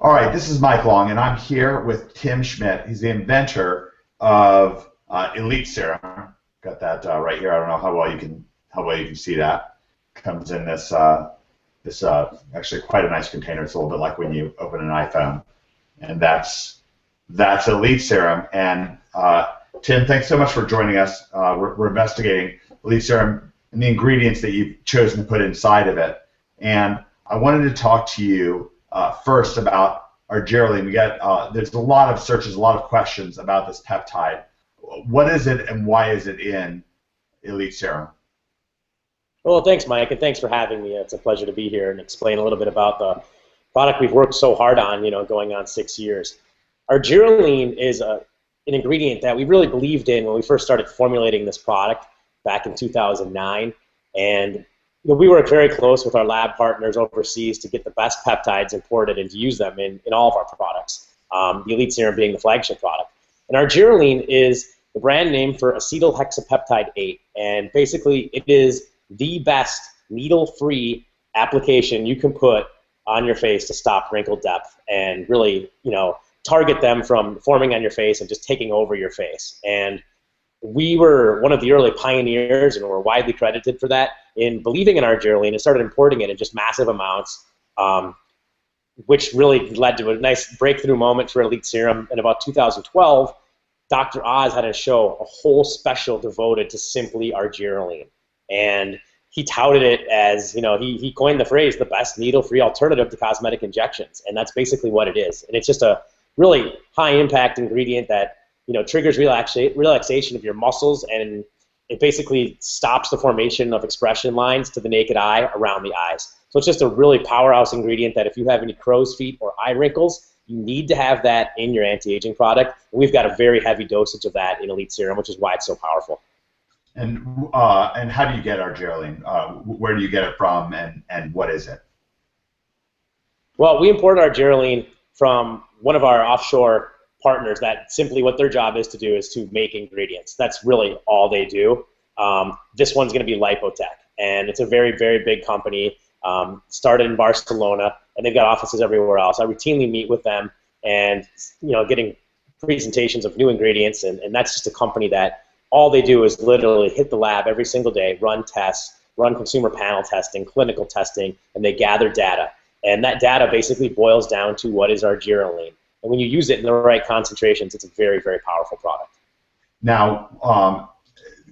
All right, this is Mike Long, and I'm here with Tim Schmidt. He's the inventor of Elite Serum. Got that right here. I don't know how well you can see that. Comes in this actually quite a nice container. It's a little bit like when you open an iPhone, and that's Elite Serum. And Tim, thanks so much for joining us. We're investigating Elite Serum and the ingredients that you've chosen to put inside of it. And I wanted to talk to you first about Argireline. We got there's a lot of searches, a lot of questions about this peptide. What is it, and why is it in Elite Serum? Well, thanks, Mike, and thanks for having me. It's a pleasure to be here and explain a little bit about the product we've worked so hard on, going on 6 years. Argireline is an ingredient that we really believed in when we first started formulating this product back in 2009, and we worked very close with our lab partners overseas to get the best peptides imported and to use them in all of our products, the Elite Serum being the flagship product. And Argireline is the brand name for acetylhexapeptide 8, and basically it is the best needle-free application you can put on your face to stop wrinkle depth and really, target them from forming on your face and just taking over your face. And we were one of the early pioneers, and we're widely credited for that, in believing in Argireline and started importing it in just massive amounts, which really led to a nice breakthrough moment for Elite Serum. In about 2012, Dr. Oz had a show, a whole special devoted to simply Argireline. And he touted it as, he coined the phrase, the best needle-free alternative to cosmetic injections. And that's basically what it is. And it's just a really high-impact ingredient that triggers relaxation of your muscles, and it basically stops the formation of expression lines to the naked eye around the eyes. So it's just a really powerhouse ingredient that if you have any crow's feet or eye wrinkles, you need to have that in your anti-aging product. And we've got a very heavy dosage of that in Elite Serum, which is why it's so powerful. And how do you get Argireline? Where do you get it from, and what is it? Well, we import Argireline from one of our offshore partners that simply what their job is to do is to make ingredients. That's really all they do. This one's going to be Lipotech, and it's a very, very big company, started in Barcelona, and they've got offices everywhere else. I routinely meet with them and getting presentations of new ingredients, and that's just a company that all they do is literally hit the lab every single day, run tests, run consumer panel testing, clinical testing, and they gather data. And that data basically boils down to what is Argireline. And when you use it in the right concentrations, it's a very, very powerful product. Now,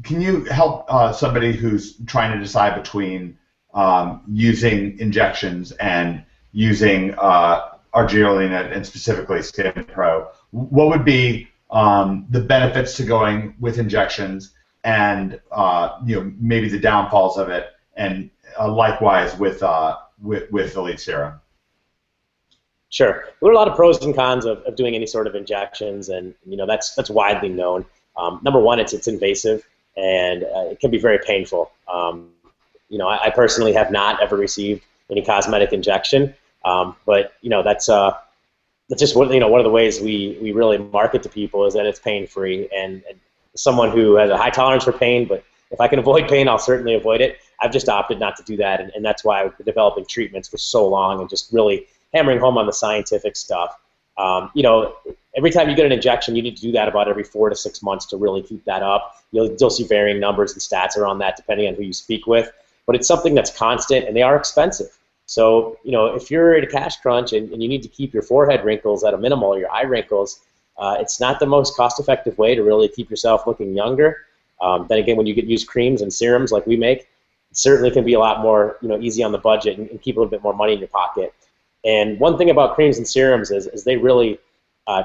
can you help somebody who's trying to decide between using injections and using Argireline and specifically Skin Pro? What would be the benefits to going with injections, and maybe the downfalls of it, and likewise with Elite Serum? Sure. There are a lot of pros and cons of doing any sort of injections, and that's widely known. Number one, it's invasive, and it can be very painful. I personally have not ever received any cosmetic injection, but that's just one of the ways we really market to people is that it's pain-free. And someone who has a high tolerance for pain, but if I can avoid pain, I'll certainly avoid it. I've just opted not to do that, and that's why I've been developing treatments for so long and just really hammering home on the scientific stuff. Every time you get an injection, you need to do that about every 4 to 6 months to really keep that up. You'll see varying numbers and stats around that depending on who you speak with, but it's something that's constant, and they are expensive. So, if you're in a cash crunch and you need to keep your forehead wrinkles at a minimal, or your eye wrinkles, it's not the most cost-effective way to really keep yourself looking younger. Then again, when you use creams and serums like we make, it certainly can be a lot more easy on the budget and keep a little bit more money in your pocket. And one thing about creams and serums is they really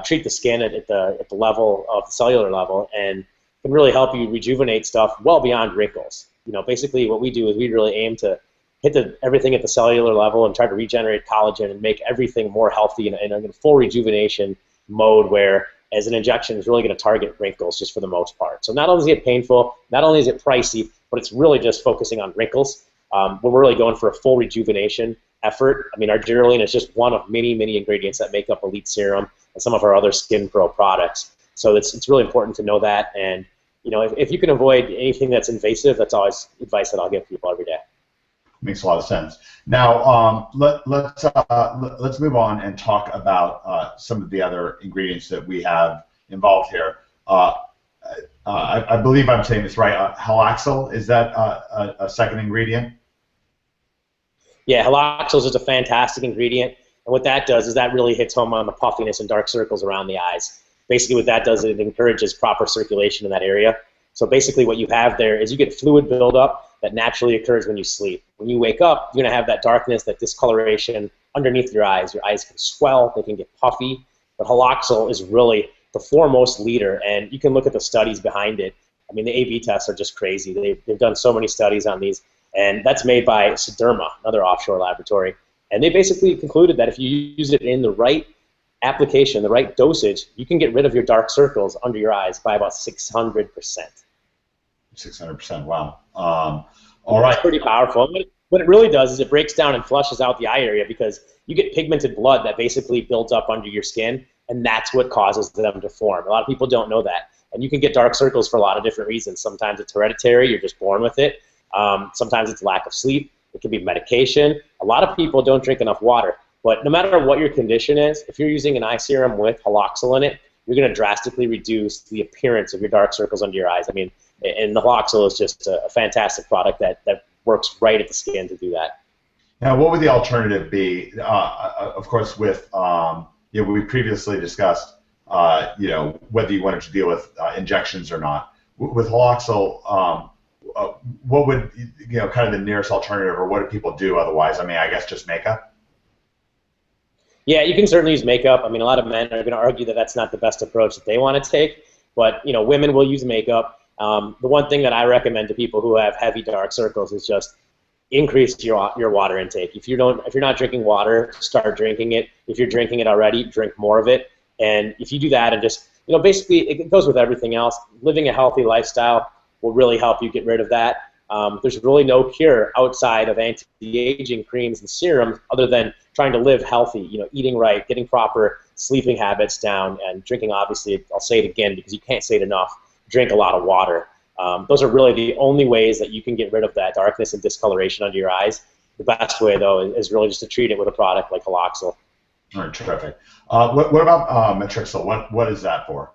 treat the skin at the level of the cellular level and can really help you rejuvenate stuff well beyond wrinkles. Basically what we do is we really aim to hit everything at the cellular level and try to regenerate collagen and make everything more healthy in a full rejuvenation mode, where as an injection is really going to target wrinkles just for the most part. So not only is it painful, not only is it pricey, but it's really just focusing on wrinkles. We're really going for a full rejuvenation effort. I mean, Argireline is just one of many, many ingredients that make up Elite Serum and some of our other Skin Pro products. So it's really important to know that. And if you can avoid anything that's invasive, that's always advice that I'll give people every day. Makes a lot of sense. Now, let's move on and talk about some of the other ingredients that we have involved here. I believe I'm saying this right. Haloxyl, is that a second ingredient? Yeah, haloxyl is just a fantastic ingredient, and what that does is that really hits home on the puffiness and dark circles around the eyes. Basically, what that does is it encourages proper circulation in that area. So basically, what you have there is you get fluid buildup that naturally occurs when you sleep. When you wake up, you're going to have that darkness, that discoloration underneath your eyes. Your eyes can swell, they can get puffy, but haloxyl is really the foremost leader, and you can look at the studies behind it. I mean, the A/B tests are just crazy. They've done so many studies on these, and that's made by Sederma, another offshore laboratory. And they basically concluded that if you use it in the right application, the right dosage, you can get rid of your dark circles under your eyes by about 600%. 600%, wow. All right. It's pretty powerful. What it really does is it breaks down and flushes out the eye area, because you get pigmented blood that basically builds up under your skin, and that's what causes them to form. A lot of people don't know that. And you can get dark circles for a lot of different reasons. Sometimes it's hereditary, you're just born with it. Sometimes it's lack of sleep. It can be medication. A lot of people don't drink enough water. But no matter what your condition is, if you're using an eye serum with haloxyl in it, you're going to drastically reduce the appearance of your dark circles under your eyes. I mean, and the haloxyl is just a fantastic product that works right at the skin to do that. Now, what would the alternative be? Of course, with we previously discussed whether you wanted to deal with injections or not. With haloxyl, what would kind of the nearest alternative, or what do people do otherwise? I mean, I guess just makeup. Yeah, you can certainly use makeup. I mean, a lot of men are going to argue that that's not the best approach that they want to take, but women will use makeup. The one thing that I recommend to people who have heavy dark circles is just increase your water intake. If you're not drinking water, start drinking it. If you're drinking it already, drink more of it. And if you do that, and just basically it goes with everything else. Living a healthy lifestyle will really help you get rid of that. There's really no cure outside of anti-aging creams and serums other than trying to live healthy, eating right, getting proper sleeping habits down, and drinking, obviously, I'll say it again because you can't say it enough, drink a lot of water. Those are really the only ways that you can get rid of that darkness and discoloration under your eyes. The best way, though, is really just to treat it with a product like haloxyl. All right, terrific. What about Matrixyl? What is that for?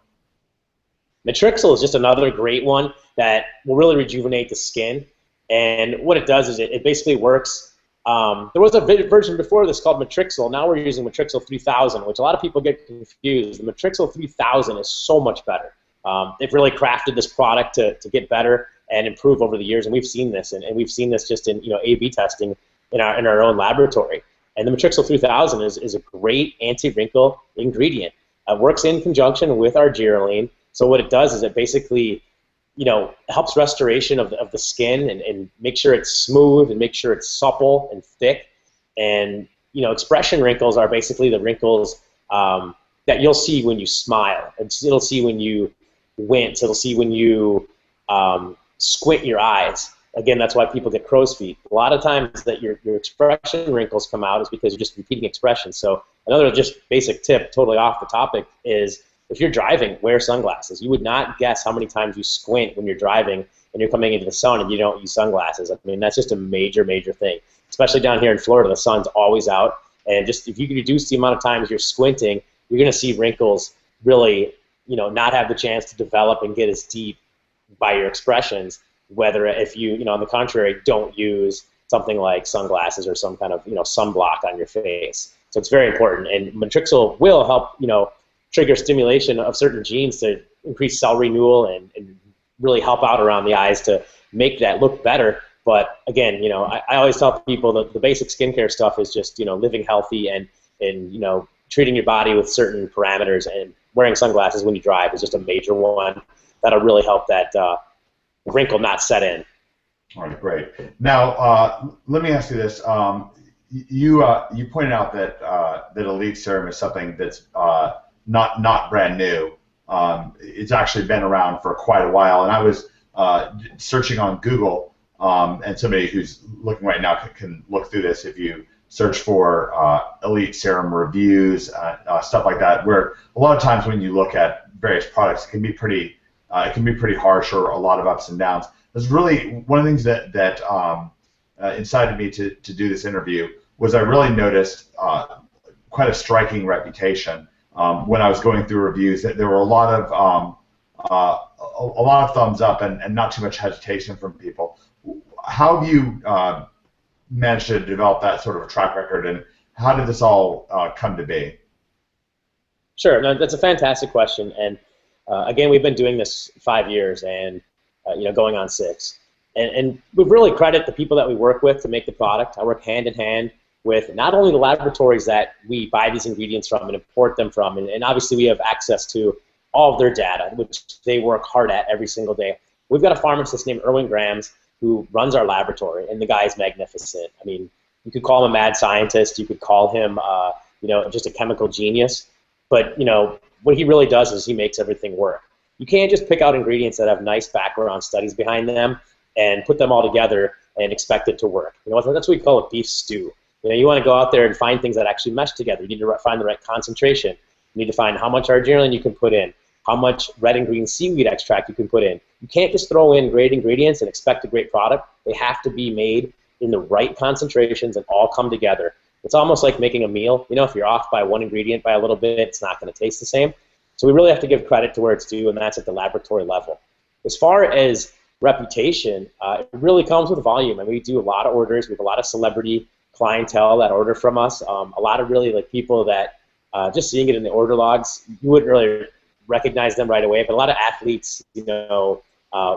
Matrixyl is just another great one that will really rejuvenate the skin. And what it does is it basically works. There was a version before this called Matrixyl. Now we're using Matrixyl 3000, which a lot of people get confused. The Matrixyl 3000 is so much better. They've really crafted this product to get better and improve over the years, and we've seen this, and we've seen this just in A/B testing in our own laboratory. And the Matrixyl 3000 is a great anti-wrinkle ingredient. It works in conjunction with Argireline. So what it does is it basically, helps restoration of the skin and make sure it's smooth and make sure it's supple and thick. And expression wrinkles are basically the wrinkles that you'll see when you smile. It'll see when you wince. It'll see when you squint your eyes. Again, that's why people get crow's feet. A lot of times that your expression wrinkles come out is because you're just repeating expressions. So another just basic tip, totally off the topic, is if you're driving, wear sunglasses. You would not guess how many times you squint when you're driving and you're coming into the sun and you don't use sunglasses. I mean, that's just a major, major thing. Especially down here in Florida, the sun's always out. And just if you can reduce the amount of times you're squinting, you're going to see wrinkles really, not have the chance to develop and get as deep by your expressions, whether if you, on the contrary, don't use something like sunglasses or some kind of, sunblock on your face. So it's very important. And Matrixyl will help, trigger stimulation of certain genes to increase cell renewal and really help out around the eyes to make that look better. But again, I always tell people that the basic skincare stuff is just, living healthy and treating your body with certain parameters, and wearing sunglasses when you drive is just a major one that'll really help that wrinkle not set in. All right, great. Now, let me ask you this. You pointed out that Elite Serum is something that's not brand new. It's actually been around for quite a while, and I was searching on Google, and somebody who's looking right now can look through this if you search for Elite Serum reviews, stuff like that, where a lot of times when you look at various products, it can be pretty harsh or a lot of ups and downs. There's really one of the things that incited me to do this interview was I really noticed quite a striking reputation when I was going through reviews. That there were a lot of thumbs up and not too much hesitation from people. How have you managed to develop that sort of a track record, and how did this all come to be? Sure, no, that's a fantastic question, and again, we've been doing this 5 years, and going on 6, and we really credit the people that we work with to make the product. I work hand in hand with not only the laboratories that we buy these ingredients from and import them from, and obviously we have access to all of their data, which they work hard at every single day. We've got a pharmacist named Erwin Grams who runs our laboratory, and the guy is magnificent. I mean, you could call him a mad scientist, you could call him, just a chemical genius, but what he really does is he makes everything work. You can't just pick out ingredients that have nice background studies behind them and put them all together and expect it to work. That's what we call a beef stew. You want to go out there and find things that actually mesh together. You need to find the right concentration. You need to find how much Argireline you can put in, how much red and green seaweed extract you can put in. You can't just throw in great ingredients and expect a great product. They have to be made in the right concentrations and all come together. It's almost like making a meal. If you're off by one ingredient by a little bit, it's not going to taste the same. So we really have to give credit to where it's due, and that's at the laboratory level. As far as reputation, it really comes with volume. And we do a lot of orders. We have a lot of celebrity clientele that order from us. A lot of really people that just seeing it in the order logs, you wouldn't really recognize them right away. But a lot of athletes,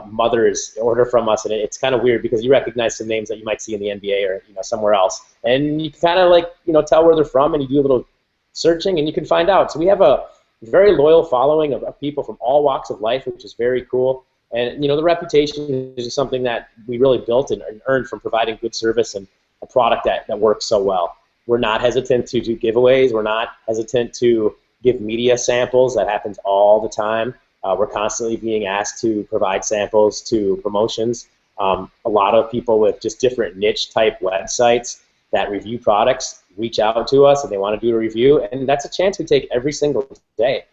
mothers order from us, and it's kind of weird because you recognize some names that you might see in the NBA or somewhere else, and you kind of tell where they're from, and you do a little searching, and you can find out. So we have a very loyal following of people from all walks of life, which is very cool. And the reputation is just something that we really built and earned from providing good service and a product that works so well. We're not hesitant to do giveaways. We're not hesitant to give media samples. That happens all the time. We're constantly being asked to provide samples to promotions. A lot of people with just different niche type websites that review products reach out to us and they want to do a review, and that's a chance we take every single day.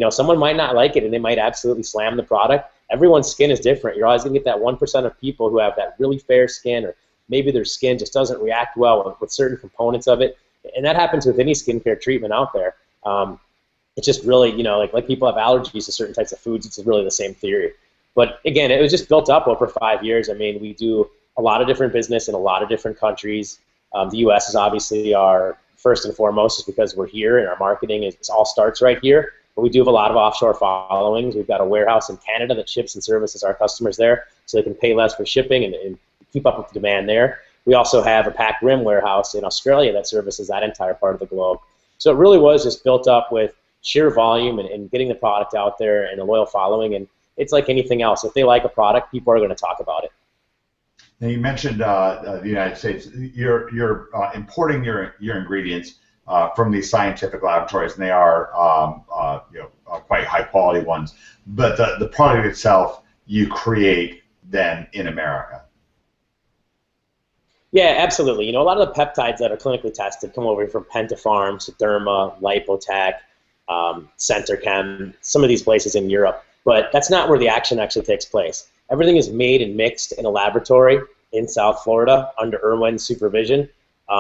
Someone might not like it and they might absolutely slam the product. Everyone's skin is different. You're always going to get that 1% of people who have that really fair skin, or maybe their skin just doesn't react well with certain components of it, and that happens with any skincare treatment out there. It's just really, like people have allergies to certain types of foods. It's really the same theory. But again, it was just built up over 5 years. I mean, we do a lot of different business in a lot of different countries. The U.S. is obviously our first and foremost, is because we're here and our marketing all starts right here. But we do have a lot of offshore followings. We've got a warehouse in Canada that ships and services our customers there, so they can pay less for shipping and keep up with the demand there. We also have a pack rim warehouse in Australia that services that entire part of the globe. So it really was just built up with sheer volume and getting the product out there and a loyal following. And it's like anything else. If they like a product, people are going to talk about it. Now you mentioned the United States. You're importing your ingredients from these scientific laboratories, and they are quite high quality ones. But the product itself you create then in America. Yeah, absolutely. A lot of the peptides that are clinically tested come over from Pentapharm, Sederma, Lipotac, Centerchem, some of these places in Europe. But that's not where the action actually takes place. Everything is made and mixed in a laboratory in South Florida under Erwin's supervision,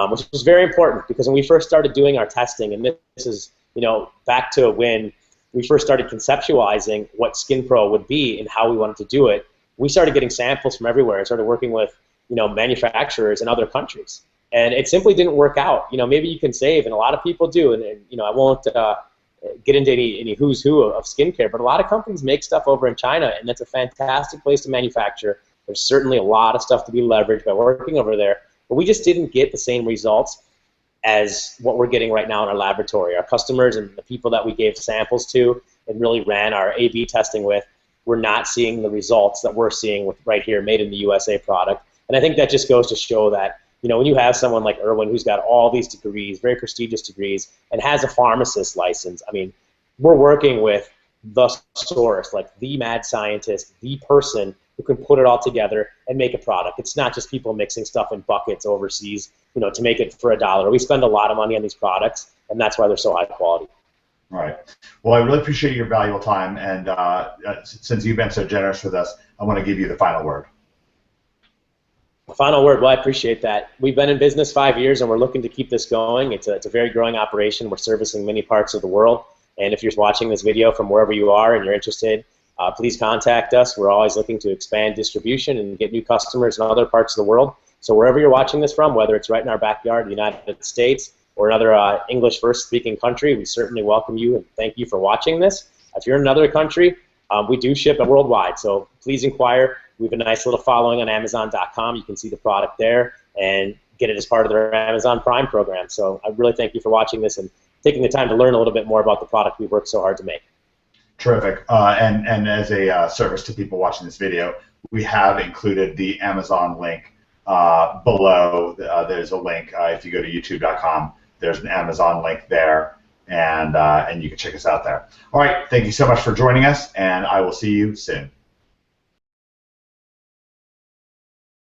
which is very important because when we first started doing our testing, and this is back to when we first started conceptualizing what SkinPro would be and how we wanted to do it, we started getting samples from everywhere and started working with manufacturers in other countries. And it simply didn't work out. Maybe you can save, and a lot of people do, and I won't get into any who's who of skincare, but a lot of companies make stuff over in China, and that's a fantastic place to manufacture. There's certainly a lot of stuff to be leveraged by working over there, but we just didn't get the same results as what we're getting right now in our laboratory. Our customers and the people that we gave samples to and really ran our A/B testing with, we're not seeing the results that we're seeing with right here, made in the USA product. And I think that just goes to show that when you have someone like Erwin who's got all these degrees, very prestigious degrees, and has a pharmacist license, I mean, we're working with the source, like the mad scientist, the person who can put it all together and make a product. It's not just people mixing stuff in buckets overseas, to make it for $1. We spend a lot of money on these products, and that's why they're so high quality. Right. Well, I really appreciate your valuable time, and since you've been so generous with us, I want to give you the final word. Final word. Well, I appreciate that. We've been in business 5 years, and we're looking to keep this going. It's a very growing operation. We're servicing many parts of the world. And if you're watching this video from wherever you are and you're interested, please contact us. We're always looking to expand distribution and get new customers in other parts of the world. So wherever you're watching this from, whether it's right in our backyard, the United States, or another English first-speaking country, we certainly welcome you and thank you for watching this. If you're in another country, we do ship worldwide, so please inquire. We have a nice little following on Amazon.com. You can see the product there and get it as part of their Amazon Prime program. So I really thank you for watching this and taking the time to learn a little bit more about the product we've worked so hard to make. Terrific. And as a service to people watching this video, we have included the Amazon link below. There's a link. If you go to youtube.com, there's an Amazon link there, and you can check us out there. All right. Thank you so much for joining us, and I will see you soon.